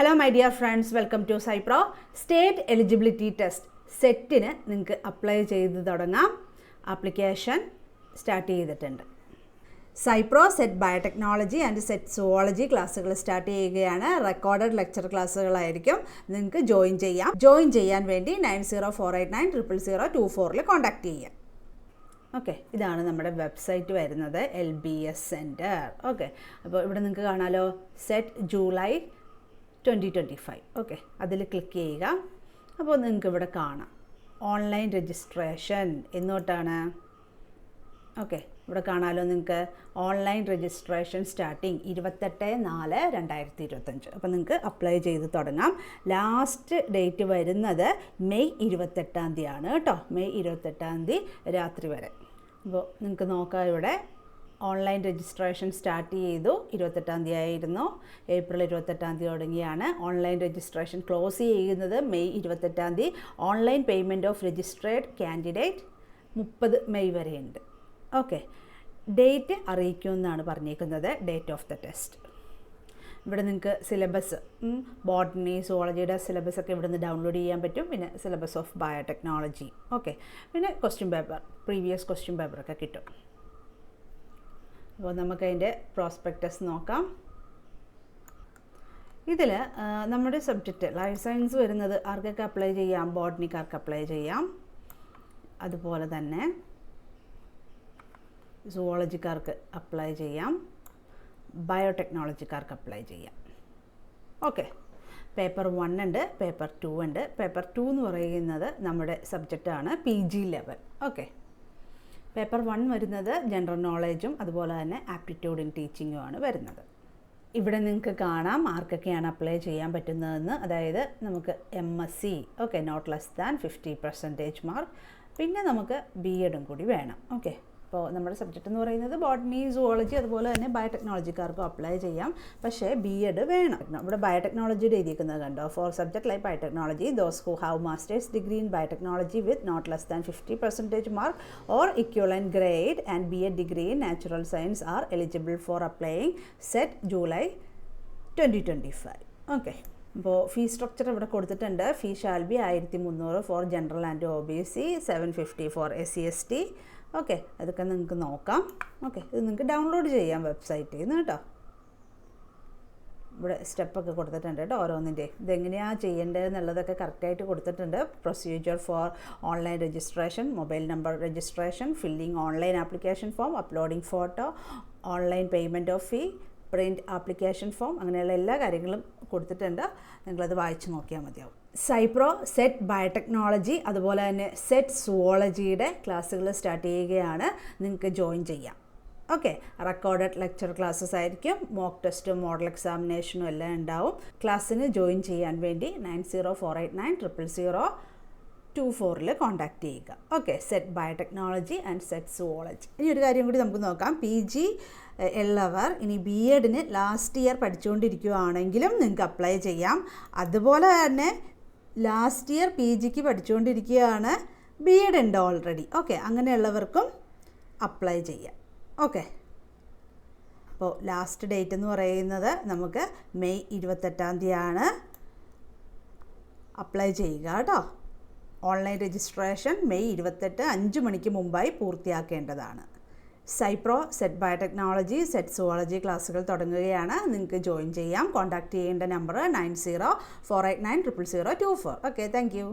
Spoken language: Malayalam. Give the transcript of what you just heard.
Hello my dear friends, welcome to Cypro. State Eligibility Test സെറ്റിന് നിങ്ങൾക്ക് അപ്ലൈ ചെയ്ത് തുടങ്ങാം. ആപ്ലിക്കേഷൻ സ്റ്റാർട്ട് ചെയ്തിട്ടുണ്ട്. സൈപ്രോ SET biotechnology and SET zoology ക്ലാസ്സുകൾ സ്റ്റാർട്ട് ചെയ്യുകയാണ്. റെക്കോർഡഡ് ലെക്ചർ ക്ലാസ്സുകളായിരിക്കും. നിങ്ങൾക്ക് ജോയിൻ ചെയ്യാം. ജോയിൻ ചെയ്യാൻ വേണ്ടി 9048900024 കോൺടാക്ട് ചെയ്യാം. ഓക്കെ, ഇതാണ് നമ്മുടെ വെബ്സൈറ്റ് വരുന്നത്, LBS സെൻറ്റർ. ഓക്കെ, അപ്പോൾ ഇവിടെ നിങ്ങൾക്ക് കാണാമല്ലോ, സെറ്റ് ജൂലൈ 2025. ഓക്കെ, അതിൽ ക്ലിക്ക് ചെയ്യുക. അപ്പോൾ നിങ്ങൾക്ക് ഇവിടെ കാണാം ഓൺലൈൻ രജിസ്ട്രേഷൻ എന്നോട്ടാണ്. ഓക്കെ, ഇവിടെ കാണാമല്ലോ നിങ്ങൾക്ക് ഓൺലൈൻ രജിസ്ട്രേഷൻ സ്റ്റാർട്ടിങ് 28/4/2025. അപ്പോൾ നിങ്ങൾക്ക് അപ്ലൈ ചെയ്ത് തുടങ്ങാം. ലാസ്റ്റ് ഡേറ്റ് വരുന്നത് മെയ് 28 കേട്ടോ. മെയ് 28 രാത്രി വരെ. അപ്പോൾ നിങ്ങൾക്ക് നോക്കാം, ഇവിടെ ഓൺലൈൻ രജിസ്ട്രേഷൻ സ്റ്റാർട്ട് ചെയ്തു 28 ആയിരുന്നു. ഏപ്രിൽ 28 തുടങ്ങിയാണ്. ഓൺലൈൻ രജിസ്ട്രേഷൻ ക്ലോസ് ചെയ്യുന്നത് May 28. Online payment of registered candidate 30 May വരെയുണ്ട്. ഓക്കെ, ഡേറ്റ് അറിയിക്കുമെന്നാണ് പറഞ്ഞേക്കുന്നത്, ഡേറ്റ് ഓഫ് ദ ടെസ്റ്റ്. ഇവിടെ നിങ്ങൾക്ക് സിലബസ്, ബോട്ടണി സുവോളജിയുടെ സിലബസൊക്കെ ഇവിടെ നിന്ന് ഡൗൺലോഡ് ചെയ്യാൻ പറ്റും. പിന്നെ സിലബസ് ഓഫ് ബയോടെക്നോളജി. ഓക്കെ, പിന്നെ ക്വസ്റ്റ്യൻ പേപ്പർ, പ്രീവിയസ് ക്വസ്റ്റ്യൻ പേപ്പറൊക്കെ കിട്ടും. അപ്പോൾ നമുക്കതിൻ്റെ പ്രോസ്പെക്ടസ് നോക്കാം. ഇതിൽ നമ്മുടെ സബ്ജക്റ്റ് ലൈഫ് സയൻസ് വരുന്നത് ആർക്കൊക്കെ അപ്ലൈ ചെയ്യാം? ബോട്ടണിക്കാർക്ക് അപ്ലൈ ചെയ്യാം. അതുപോലെ തന്നെ സുവോളജിക്കാർക്ക് അപ്ലൈ ചെയ്യാം. ബയോടെക്നോളജിക്കാർക്ക് അപ്ലൈ ചെയ്യാം. ഓക്കെ, പേപ്പർ 1 ഉണ്ട്, പേപ്പർ 2 ഉണ്ട്. പേപ്പർ 2 എന്ന് പറയുന്നത് നമ്മുടെ സബ്ജക്റ്റാണ് PG ലെവൽ. ഓക്കെ, പേപ്പർ 1 വരുന്നത് ജനറൽ നോളേജും അതുപോലെ തന്നെ ആപ്റ്റിറ്റ്യൂഡ് ഇൻ ടീച്ചിങ്ങുമാണ് വരുന്നത്. ഇവിടെ നിങ്ങൾക്ക് കാണാം ആർക്കൊക്കെയാണ് അപ്ലൈ ചെയ്യാൻ പറ്റുന്നതെന്ന്. അതായത് നമുക്ക് MSc, okay, not less than 50% mark. പിന്നെ നമുക്ക് BEd കൂടി വേണം. ഓക്കെ, അപ്പോൾ നമ്മുടെ സബ്ജക്റ്റ് എന്ന് പറയുന്നത് ബോട്ടണി സുവോളജി അതുപോലെ തന്നെ ബയോടെക്നോളജിക്കാർക്കും അപ്ലൈ ചെയ്യാം. പക്ഷേ BEd വേണം. ഇവിടെ ബയോടെക്നോളജിയുടെ എഴുതിയിരിക്കുന്നത് കണ്ടോ, for subject like biotechnology those who have masters degree in biotechnology with not less than 50% mark or equivalent grade and BEd degree in natural science are eligible for applying SET July 2025. Okay, അപ്പോൾ ഫീ സ്ട്രക്ചർ ഇവിടെ കൊടുത്തിട്ടുണ്ട്. Fee shall be 1300 for general and OBC, 750 for SC/ST. Okay, അതൊക്കെ നിങ്ങൾക്ക് നോക്കാം. ഓക്കെ, ഇത് നിങ്ങൾക്ക് ഡൗൺലോഡ് ചെയ്യാം വെബ്സൈറ്റിൽ നിന്ന് കേട്ടോ. ഇവിടെ സ്റ്റെപ്പൊക്കെ കൊടുത്തിട്ടുണ്ട് കേട്ടോ ഓരോന്നിൻ്റെ. ഇതെങ്ങനെയാണ് ചെയ്യേണ്ടത് എന്നുള്ളതൊക്കെ കറക്റ്റായിട്ട് കൊടുത്തിട്ടുണ്ട്. Procedure for online registration, mobile number registration, filling online application form, uploading photo, online payment of fee, print application form, അങ്ങനെയുള്ള എല്ലാ കാര്യങ്ങളും കൊടുത്തിട്ടുണ്ട്. നിങ്ങളത് വായിച്ച് നോക്കിയാൽ മതിയാവും. സൈപ്രോ സെറ്റ് ബയോടെക്നോളജി അതുപോലെ തന്നെ സെറ്റ് സുവോളജിയുടെ ക്ലാസ്സുകൾ സ്റ്റാർട്ട് ചെയ്യുകയാണ്. നിങ്ങൾക്ക് ജോയിൻ ചെയ്യാം. ഓക്കെ, റെക്കോർഡഡ് ലെക്ചർ ക്ലാസ്സസ് ആയിരിക്കും. മോക്ക് ടെസ്റ്റും മോഡൽ എക്സാമിനേഷനും എല്ലാം ഉണ്ടാവും. ക്ലാസ്സിന് ജോയിൻ ചെയ്യാൻ വേണ്ടി 9048900024 കോൺടാക്ട് ചെയ്യുക. Okay, set biotechnology and SET zoology. ഇനി ഒരു കാര്യം കൂടി നമുക്ക് നോക്കാം. PG ഉള്ളവർ ഇനി BEdന് ലാസ്റ്റ് ഇയർ പഠിച്ചുകൊണ്ടിരിക്കുകയാണെങ്കിലും നിങ്ങൾക്ക് അപ്ലൈ ചെയ്യാം. അതുപോലെ തന്നെ ലാസ്റ്റ് ഇയർ PGക്ക് പഠിച്ചുകൊണ്ടിരിക്കുകയാണ്, BEd ഉണ്ട് ഓൾറെഡി. ഓക്കെ, അങ്ങനെയുള്ളവർക്കും അപ്ലൈ ചെയ്യാം. ഓക്കെ, അപ്പോൾ ലാസ്റ്റ് ഡേറ്റ് എന്ന് പറയുന്നത് നമുക്ക് മെയ് 28 അപ്ലൈ ചെയ്യുക കേട്ടോ. ഓൺലൈൻ രജിസ്ട്രേഷൻ മെയ് 28 5 മണിക്ക് മുമ്പായി പൂർത്തിയാക്കേണ്ടതാണ്. സൈപ്രോ സെറ്റ് ബയോടെക്നോളജി സെറ്റ് സുവോളജി ക്ലാസ്സുകൾ തുടങ്ങുകയാണ്. നിങ്ങൾക്ക് ജോയിൻ ചെയ്യാം. കോൺടാക്ട് ചെയ്യേണ്ട നമ്പർ 9048900024. Okay, thank you.